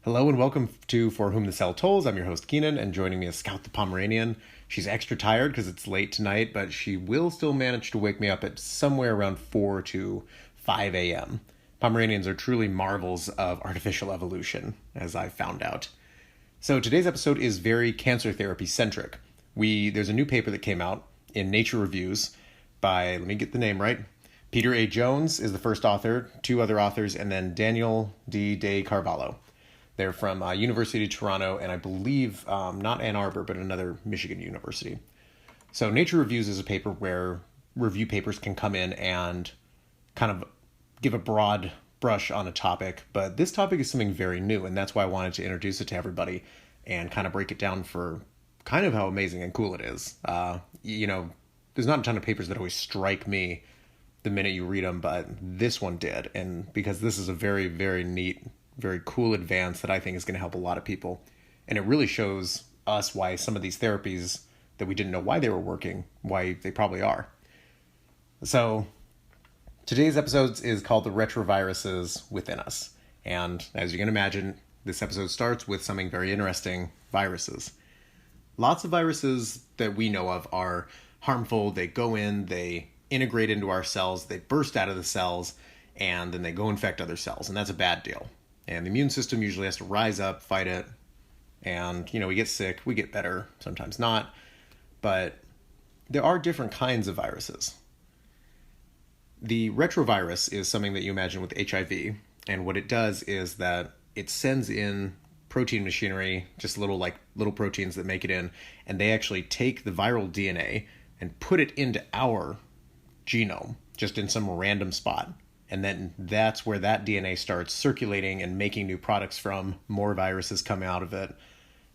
Hello and welcome to For Whom the Cell Tolls. I'm your host Keenan, and joining me is Scout the Pomeranian. She's extra tired because it's late tonight, but she will still manage to wake me up at somewhere around 4 to 5 a.m. Pomeranians are truly marvels of artificial evolution, as I found out. So today's episode is very cancer therapy centric. There's a new paper that came out in Nature Reviews by, let me get the name right, Peter A. Jones is the first author, two other authors, and then Daniel D. de Carvalho. They're from University of Toronto, and I believe not Ann Arbor, but another Michigan university. So Nature Reviews is a paper where review papers can come in and kind of give a broad brush on a topic, but this topic is something very new, and that's why I wanted to introduce it to everybody and kind of break it down for kind of how amazing and cool it is. There's not a ton of papers that always strike me the minute you read them, but this one did, and because this is a very, very neat, very cool advance that I think is going to help a lot of people. And it really shows us why some of these therapies that we didn't know why they were working, why they probably are. So today's episode is called The Retroviruses Within Us. And as you can imagine, this episode starts with something very interesting, viruses. Lots of viruses that we know of are harmful. They go in, they integrate into our cells, they burst out of the cells, and then they go infect other cells. And that's a bad deal. And the immune system usually has to rise up, fight it, and, we get sick, we get better, sometimes not. But there are different kinds of viruses. The retrovirus is something that you imagine with HIV, and what it does is that it sends in protein machinery, just little proteins that make it in, and they actually take the viral DNA and put it into our genome, just in some random spot. And then that's where that DNA starts circulating and making new products from. More viruses come out of it.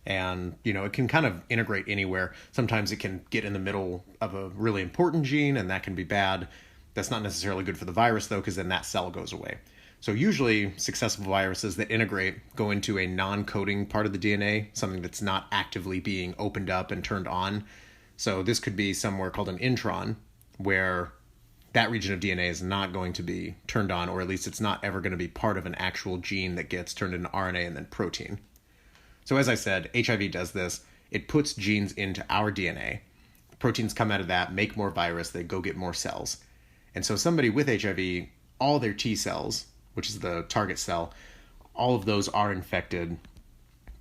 And, it can kind of integrate anywhere. Sometimes it can get in the middle of a really important gene, and that can be bad. That's not necessarily good for the virus, though, because then that cell goes away. So usually successful viruses that integrate go into a non-coding part of the DNA, something that's not actively being opened up and turned on. So this could be somewhere called an intron, where that region of DNA is not going to be turned on, or at least it's not ever going to be part of an actual gene that gets turned into RNA and then protein. So as I said, HIV does this. It puts genes into our DNA. Proteins come out of that, make more virus, they go get more cells. And so somebody with HIV, all their T cells, which is the target cell, all of those are infected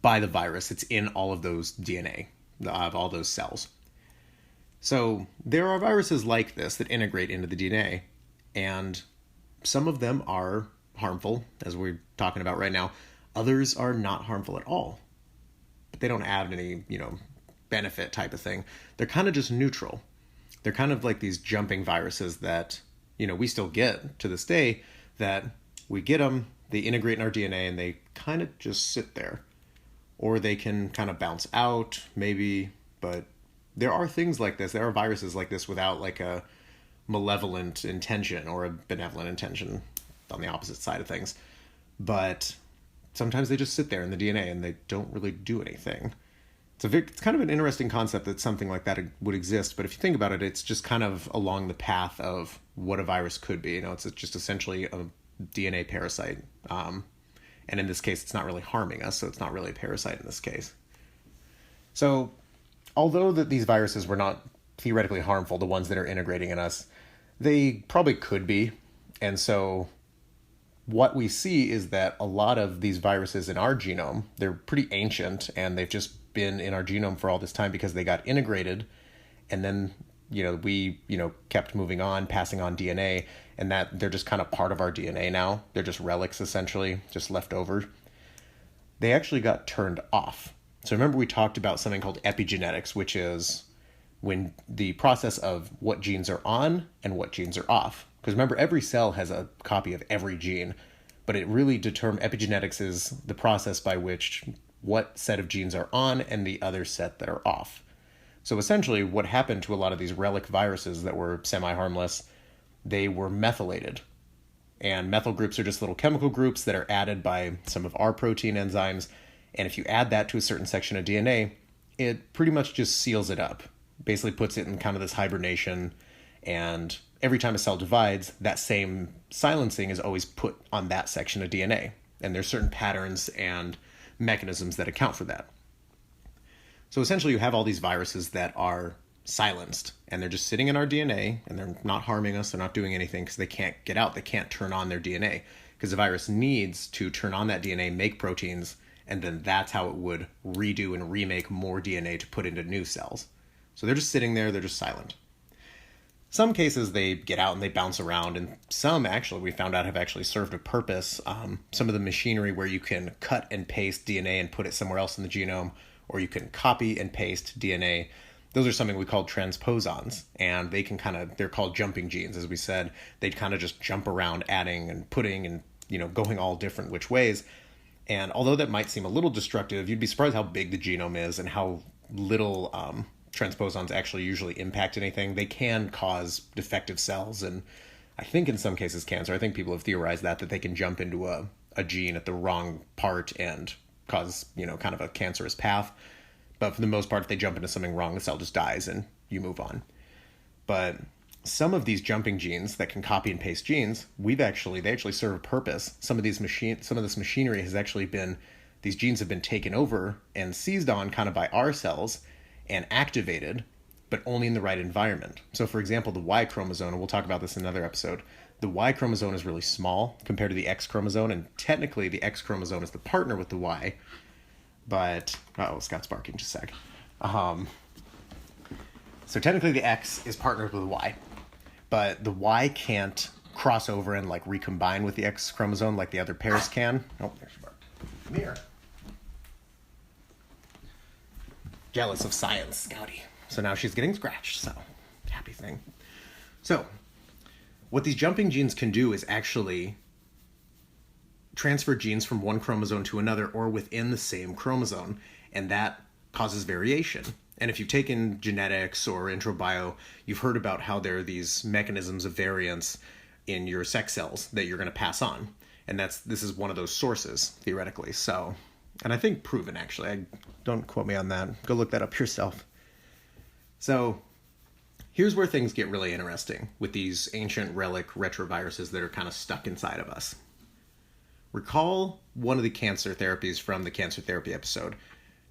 by the virus. It's in all of those DNA, of all those cells. So there are viruses like this that integrate into the DNA, and some of them are harmful, as we're talking about right now. Others are not harmful at all, but they don't add any, benefit type of thing. They're kind of just neutral. They're kind of like these jumping viruses that, we still get to this day, that we get them, they integrate in our DNA, and they kind of just sit there. Or they can kind of bounce out, maybe, but there are things like this. There are viruses like this without like a malevolent intention or a benevolent intention on the opposite side of things. But sometimes they just sit there in the DNA and they don't really do anything. It's kind of an interesting concept that something like that would exist. But if you think about it, it's just kind of along the path of what a virus could be. It's just essentially a DNA parasite. And in this case, it's not really harming us. So it's not really a parasite in this case. So although that these viruses were not theoretically harmful, the ones that are integrating in us, they probably could be. And so what we see is that a lot of these viruses in our genome, they're pretty ancient, and they've just been in our genome for all this time because they got integrated. And then, we kept moving on, passing on DNA, and that they're just kind of part of our DNA now. They're just relics, essentially, just left over. They actually got turned off. So remember we talked about something called epigenetics, which is when the process of what genes are on and what genes are off. Because remember, every cell has a copy of every gene, but it really epigenetics is the process by which what set of genes are on and the other set that are off. So essentially what happened to a lot of these relic viruses that were semi-harmless, they were methylated. And methyl groups are just little chemical groups that are added by some of our protein enzymes. And if you add that to a certain section of DNA, it pretty much just seals it up. Basically puts it in kind of this hibernation, and every time a cell divides, that same silencing is always put on that section of DNA. And there's certain patterns and mechanisms that account for that. So essentially you have all these viruses that are silenced, and they're just sitting in our DNA, and they're not harming us, they're not doing anything because they can't get out, they can't turn on their DNA, because the virus needs to turn on that DNA, make proteins, and then that's how it would redo and remake more DNA to put into new cells. So they're just sitting there, they're just silent. Some cases they get out and they bounce around, and some actually we found out have actually served a purpose. Some of the machinery where you can cut and paste DNA and put it somewhere else in the genome, or you can copy and paste DNA. Those are something we call transposons, and they can they're called jumping genes, as we said. They'd kind of just jump around adding and putting and, going all different which ways. And although that might seem a little destructive, you'd be surprised how big the genome is and how little transposons actually usually impact anything. They can cause defective cells, and I think in some cases cancer. I think people have theorized that they can jump into a gene at the wrong part and cause, kind of a cancerous path. But for the most part, if they jump into something wrong, the cell just dies and you move on. But some of these jumping genes that can copy and paste genes, they actually serve a purpose. Some of this machinery has actually been, these genes have been taken over and seized on kind of by our cells and activated, but only in the right environment. So for example, the Y chromosome, and we'll talk about this in another episode, the Y chromosome is really small compared to the X chromosome, and technically the X chromosome is the partner with the Y. But, Scott's barking, just a sec. So technically the X is partnered with the Y, but the Y can't cross over and recombine with the X chromosome like the other pairs can. Oh, there's your bark. Come here. Jealous of science, Scouty. So now she's getting scratched, so happy thing. So what these jumping genes can do is actually transfer genes from one chromosome to another or within the same chromosome, and that causes variation. And if you've taken genetics or intro bio, you've heard about how there are these mechanisms of variance in your sex cells that you're going to pass on. And this is one of those sources, theoretically. So, and I think proven, actually. Don't quote me on that. Go look that up yourself. So here's where things get really interesting with these ancient relic retroviruses that are kind of stuck inside of us. Recall one of the cancer therapies from the cancer therapy episode,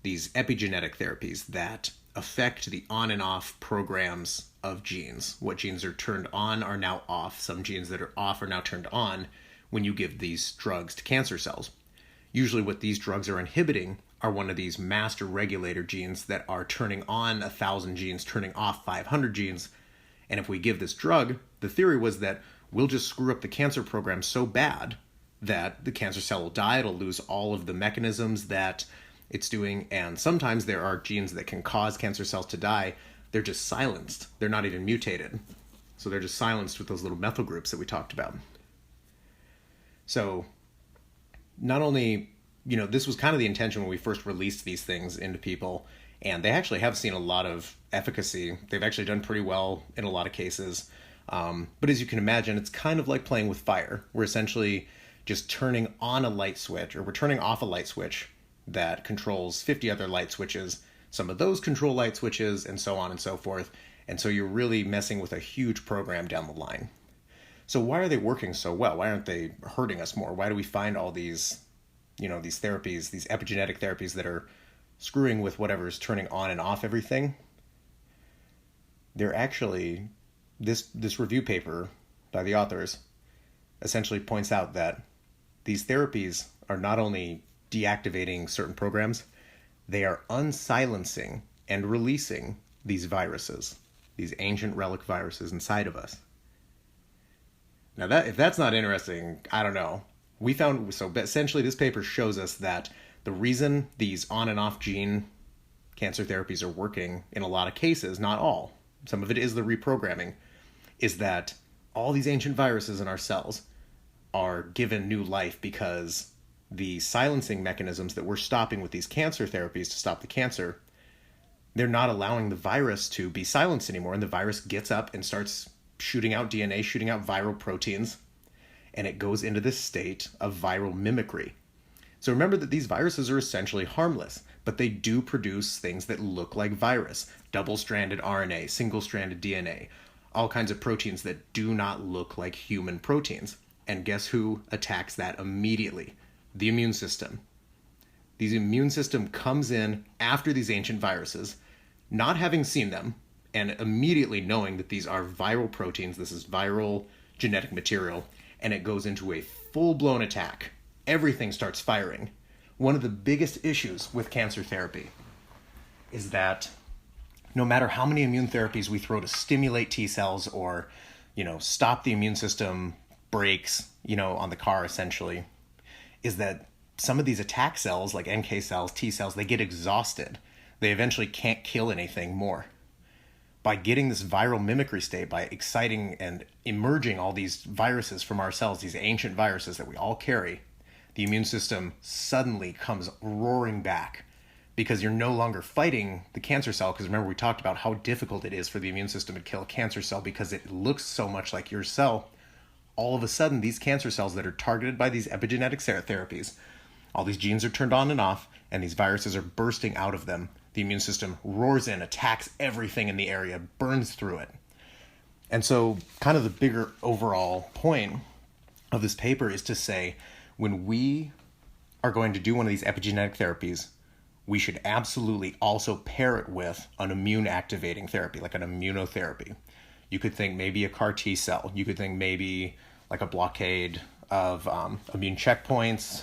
these epigenetic therapies that affect the on and off programs of genes. What genes are turned on are now off. Some genes that are off are now turned on when you give these drugs to cancer cells. Usually what these drugs are inhibiting are one of these master regulator genes that are turning on 1,000 genes, turning off 500 genes. And if we give this drug, the theory was that we'll just screw up the cancer program so bad that the cancer cell will die, it'll lose all of the mechanisms that it's doing, and sometimes there are genes that can cause cancer cells to die. They're just silenced. They're not even mutated. So they're just silenced with those little methyl groups that we talked about. So not only, this was kind of the intention when we first released these things into people, and they actually have seen a lot of efficacy. They've actually done pretty well in a lot of cases. But as you can imagine, it's kind of like playing with fire. We're essentially just turning on a light switch, or we're turning off a light switch that controls 50 other light switches. Some of those control light switches, and so on and so forth. And so you're really messing with a huge program down the line. So why are they working so well? Why aren't they hurting us more? Why do we find all these, these therapies, these epigenetic therapies that are screwing with whatever's turning on and off everything? They're actually, this review paper by the authors essentially points out that these therapies are not only deactivating certain programs, they are unsilencing and releasing these viruses, these ancient relic viruses inside of us. Now if that's not interesting, I don't know. But essentially this paper shows us that the reason these on and off gene cancer therapies are working in a lot of cases, not all, some of it is the reprogramming, is that all these ancient viruses in our cells are given new life because the silencing mechanisms that we're stopping with these cancer therapies to stop the cancer, they're not allowing the virus to be silenced anymore, and the virus gets up and starts shooting out DNA, shooting out viral proteins, and it goes into this state of viral mimicry. So remember that these viruses are essentially harmless, but they do produce things that look like virus. Double-stranded RNA, single-stranded DNA, all kinds of proteins that do not look like human proteins. And guess who attacks that immediately? The immune system. The immune system comes in after these ancient viruses, not having seen them, and immediately knowing that these are viral proteins, this is viral genetic material, and it goes into a full-blown attack. Everything starts firing. One of the biggest issues with cancer therapy is that no matter how many immune therapies we throw to stimulate T cells or, stop the immune system brakes, on the car essentially, is that some of these attack cells, like NK cells, T cells, they get exhausted. They eventually can't kill anything more. By getting this viral mimicry state, by exciting and emerging all these viruses from our cells, these ancient viruses that we all carry, the immune system suddenly comes roaring back because you're no longer fighting the cancer cell. Because remember, we talked about how difficult it is for the immune system to kill a cancer cell because it looks so much like your cell. All of a sudden, these cancer cells that are targeted by these epigenetic therapies, all these genes are turned on and off, and these viruses are bursting out of them. The immune system roars in, attacks everything in the area, burns through it. And so kind of the bigger overall point of this paper is to say, when we are going to do one of these epigenetic therapies, we should absolutely also pair it with an immune activating therapy, like an immunotherapy. You could think maybe a CAR T cell. You could think maybe like a blockade of immune checkpoints.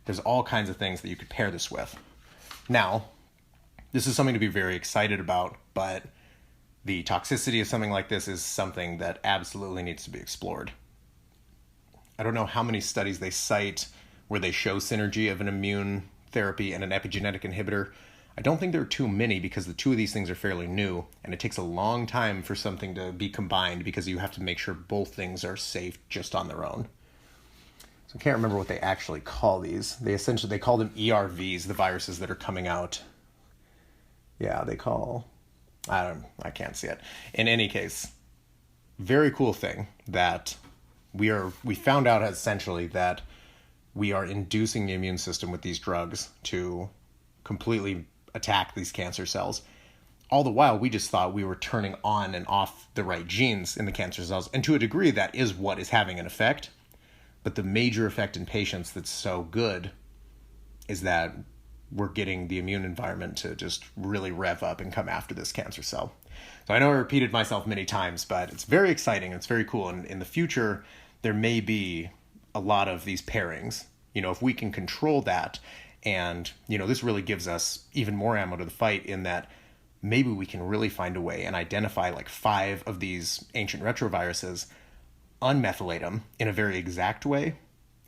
There's all kinds of things that you could pair this with. Now, this is something to be very excited about, but the toxicity of something like this is something that absolutely needs to be explored. I don't know how many studies they cite where they show synergy of an immune therapy and an epigenetic inhibitor. I don't think there are too many because the two of these things are fairly new, and it takes a long time for something to be combined because you have to make sure both things are safe just on their own. So I can't remember what they actually call these. They call them ERVs, the viruses that are coming out. Yeah, I can't see it. In any case, very cool thing that we found out essentially that we are inducing the immune system with these drugs to completely attack these cancer cells. All the while, we just thought we were turning on and off the right genes in the cancer cells. And to a degree, that is what is having an effect. But the major effect in patients that's so good is that we're getting the immune environment to just really rev up and come after this cancer cell. So I know I repeated myself many times, but it's very exciting. It's very cool. And in the future, there may be a lot of these pairings. If we can control that, and, this really gives us even more ammo to the fight in that maybe we can really find a way and identify like 5 of these ancient retroviruses, unmethylate them in a very exact way,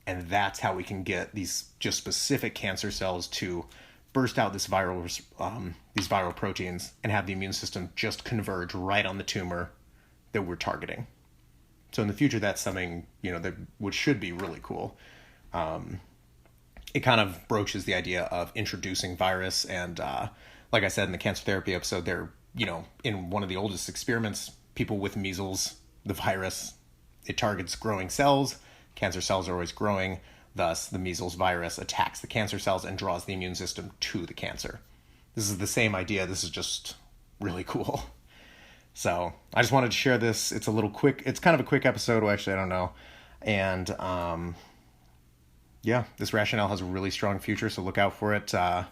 and that's how we can get these just specific cancer cells to burst out these viral proteins and have the immune system just converge right on the tumor that we're targeting. So in the future, that's something, that should be really cool. It kind of broaches the idea of introducing virus. And like I said in the cancer therapy episode, they're, in one of the oldest experiments, people with measles, the virus, it targets growing cells. Cancer cells are always growing. Thus, the measles virus attacks the cancer cells and draws the immune system to the cancer. This is the same idea. This is just really cool. So I just wanted to share this. It's kind of a quick episode. Well, actually, I don't know. And this rationale has a really strong future, so look out for it. And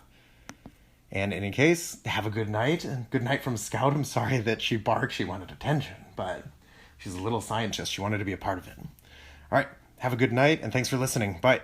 in any case, have a good night. And good night from Scout. I'm sorry that she barked. She wanted attention, but she's a little scientist. She wanted to be a part of it. All right. Have a good night, and thanks for listening. Bye.